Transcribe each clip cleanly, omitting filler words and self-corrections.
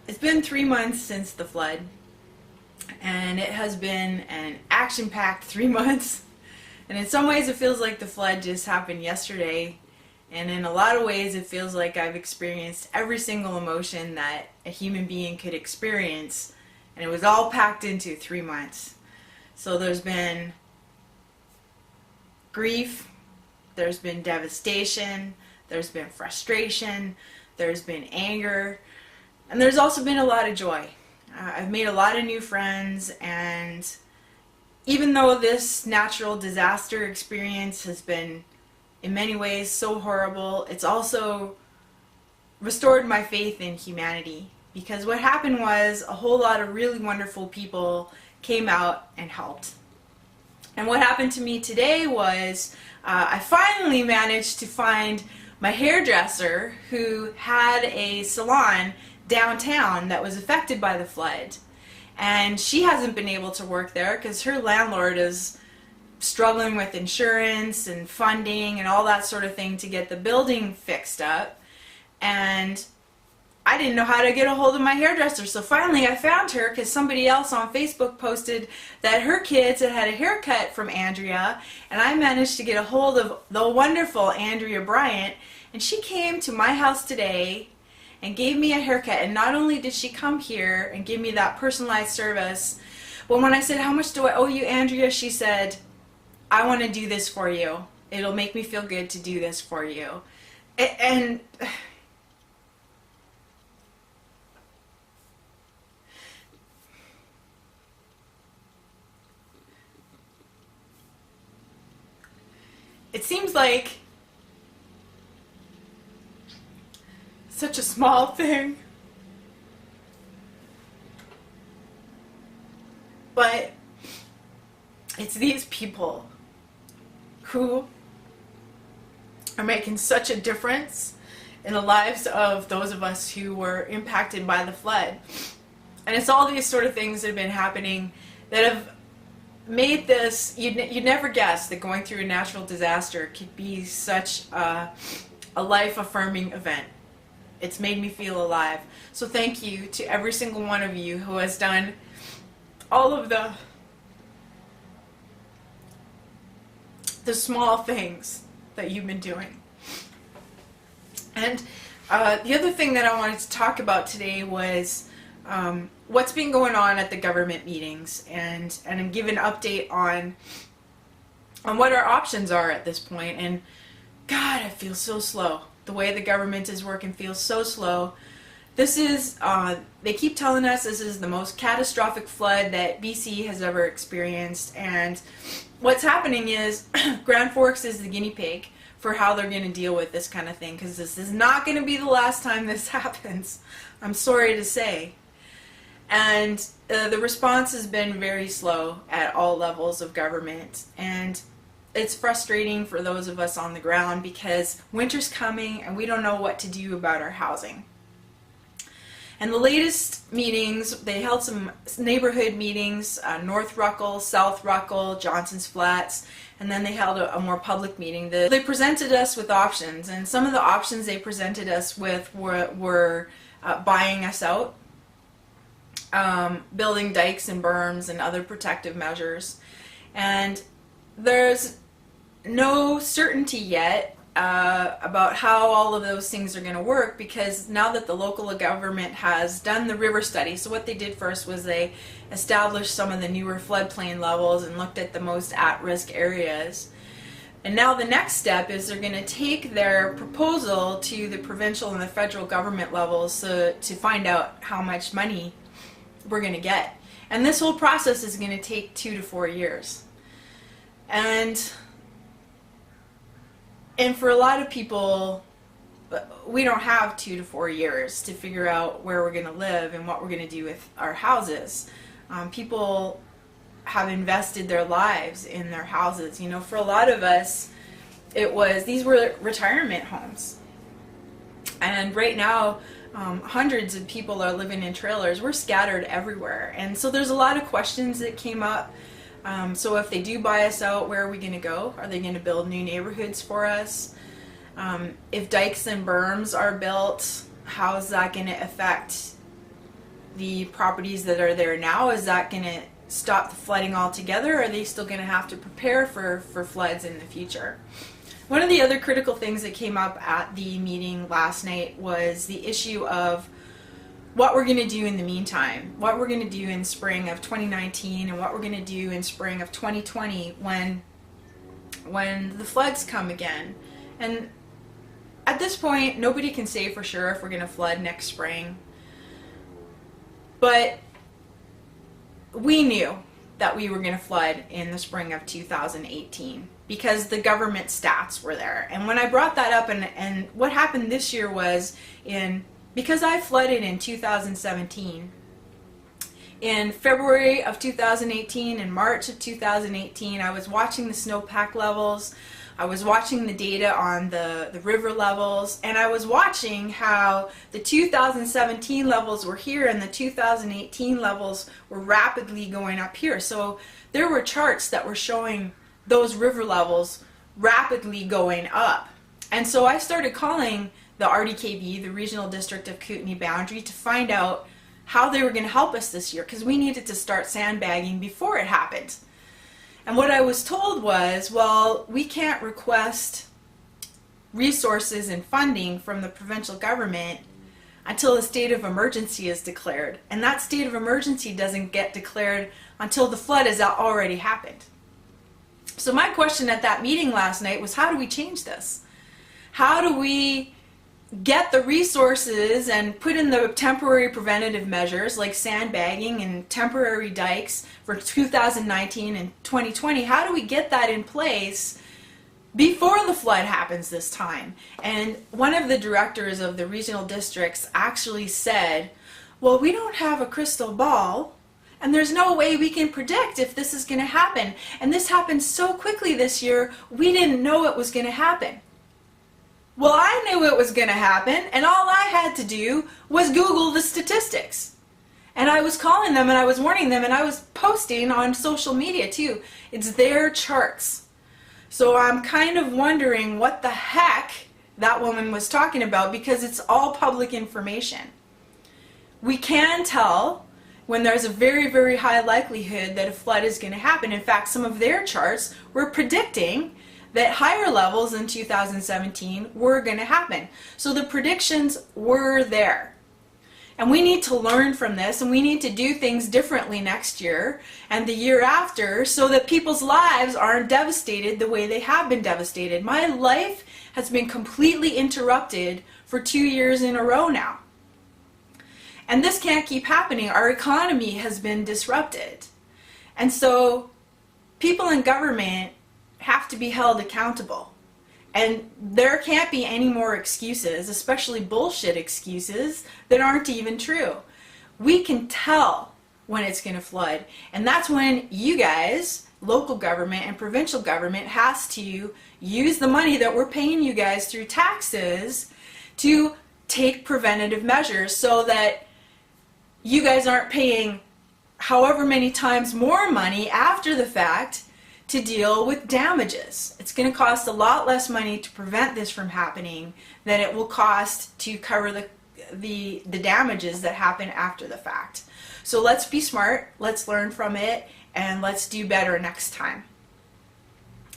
It's been 3 months since the flood, and it has been an action-packed 3 months. And in some ways it feels like the flood just happened yesterday, and in a lot of ways it feels like I've experienced every single emotion that a human being could experience, and it was all packed into 3 months. So there's been grief, there's been devastation, there's been frustration, there's been anger, and there's also been a lot of joy. I've made a lot of new friends, and even though this natural disaster experience has been in many ways so horrible, it's also restored my faith in humanity, because what happened was a whole lot of really wonderful people came out and helped. And what happened to me today was I finally managed to find my hairdresser who had a salon downtown that was affected by the flood, and she hasn't been able to work there because her landlord is struggling with insurance and funding and all that sort of thing to get the building fixed up, and I didn't know how to get a hold of my hairdresser. So finally I found her because somebody else on Facebook posted that her kids had a haircut from Andrea, and I managed to get a hold of the wonderful Andrea Bryant, and she came to my house today and gave me a haircut. And not only did she come here and give me that personalized service, but when I said, "How much do I owe you, Andrea?" she said, "I want to do this for you. It'll make me feel good to do this for you." And it seems like such a small thing, but it's these people who are making such a difference in the lives of those of us who were impacted by the flood. And it's all these sort of things that have been happening that have made this, you'd never guess that going through a natural disaster could be such a life-affirming event. It's made me feel alive. So thank you to every single one of you who has done all of the small things that you've been doing. And the other thing that I wanted to talk about today was what's been going on at the government meetings, and give an update on what our options are at this point. And God, I feel so slow. The way the government is working feels so slow. This is, they keep telling us this is the most catastrophic flood that BC has ever experienced, and what's happening is Grand Forks is the guinea pig for how they're going to deal with this kind of thing, because this is not going to be the last time this happens, I'm sorry to say. And the response has been very slow at all levels of government, and it's frustrating for those of us on the ground because winter's coming and we don't know what to do about our housing. And the latest meetings, they held some neighborhood meetings, North Ruckle, South Ruckle, Johnson's Flats, and then they held a more public meeting. They presented us with options, and some of the options they presented us with were buying us out, building dikes and berms and other protective measures. And there's no certainty yet about how all of those things are going to work, because now that the local government has done the river study, so what they did first was they established some of the newer floodplain levels and looked at the most at-risk areas. And now the next step is they're going to take their proposal to the provincial and the federal government levels to find out how much money we're going to get. And this whole process is going to take 2 to 4 years. And for a lot of people, we don't have 2 to 4 years to figure out where we're going to live and what we're going to do with our houses. People have invested their lives in their houses. You know, for a lot of us, these were retirement homes. And right now, hundreds of people are living in trailers. We're scattered everywhere. And so there's a lot of questions that came up. So if they do buy us out, where are we going to go? Are they going to build new neighborhoods for us? If dikes and berms are built, how is that going to affect the properties that are there now? Is that going to stop the flooding altogether? Or are they still going to have to prepare for floods in the future? One of the other critical things that came up at the meeting last night was the issue of what we're going to do in the meantime, what we're going to do in spring of 2019 and what we're going to do in spring of 2020 when the floods come again. And at this point, nobody can say for sure if we're going to flood next spring. But we knew that we were going to flood in the spring of 2018 because the government stats were there. And when I brought that up, and what happened this year was, because I flooded in 2017, in February of 2018 and March of 2018, I was watching the snowpack levels, I was watching the data on the river levels, and I was watching how the 2017 levels were here and the 2018 levels were rapidly going up here. So there were charts that were showing those river levels rapidly going up. And so I started calling the RDKB, the Regional District of Kootenay Boundary, to find out how they were going to help us this year, because we needed to start sandbagging before it happened. And what I was told was, well, we can't request resources and funding from the provincial government until a state of emergency is declared. And that state of emergency doesn't get declared until the flood has already happened. So my question at that meeting last night was, how do we change this? How do we get the resources and put in the temporary preventative measures like sandbagging and temporary dikes for 2019 and 2020? How do we get that in place before the flood happens this time? And one of the directors of the regional districts actually said, well, we don't have a crystal ball and there's no way we can predict if this is going to happen. And this happened so quickly this year, we didn't know it was going to happen. Well, I knew it was going to happen, and all I had to do was Google the statistics. And I was calling them, and I was warning them, and I was posting on social media too. It's their charts. So I'm kind of wondering what the heck that woman was talking about, because it's all public information. We can tell when there's a very, very high likelihood that a flood is going to happen. In fact, some of their charts were predicting that higher levels in 2017 were going to happen. So the predictions were there. And we need to learn from this, and we need to do things differently next year and the year after so that people's lives aren't devastated the way they have been devastated. My life has been completely interrupted for 2 years in a row now. And this can't keep happening. Our economy has been disrupted. And so people in government have to be held accountable. And there can't be any more excuses, especially bullshit excuses, that aren't even true. We can tell when it's going to flood. And that's when you guys, local government and provincial government, has to use the money that we're paying you guys through taxes to take preventative measures so that you guys aren't paying however many times more money after the fact to deal with damages. It's going to cost a lot less money to prevent this from happening than it will cost to cover the damages that happen after the fact. So let's be smart, let's learn from it, and let's do better next time.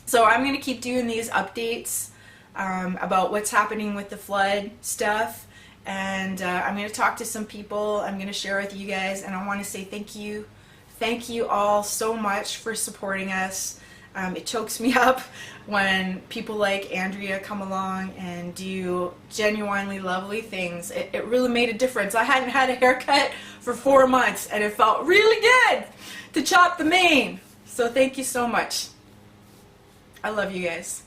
So I'm going to keep doing these updates about what's happening with the flood stuff, and I'm going to talk to some people, I'm going to share with you guys, and I want to say thank you. Thank you all so much for supporting us. It chokes me up when people like Andrea come along and do genuinely lovely things. It really made a difference. I hadn't had a haircut for 4 months, and it felt really good to chop the mane. So thank you so much. I love you guys.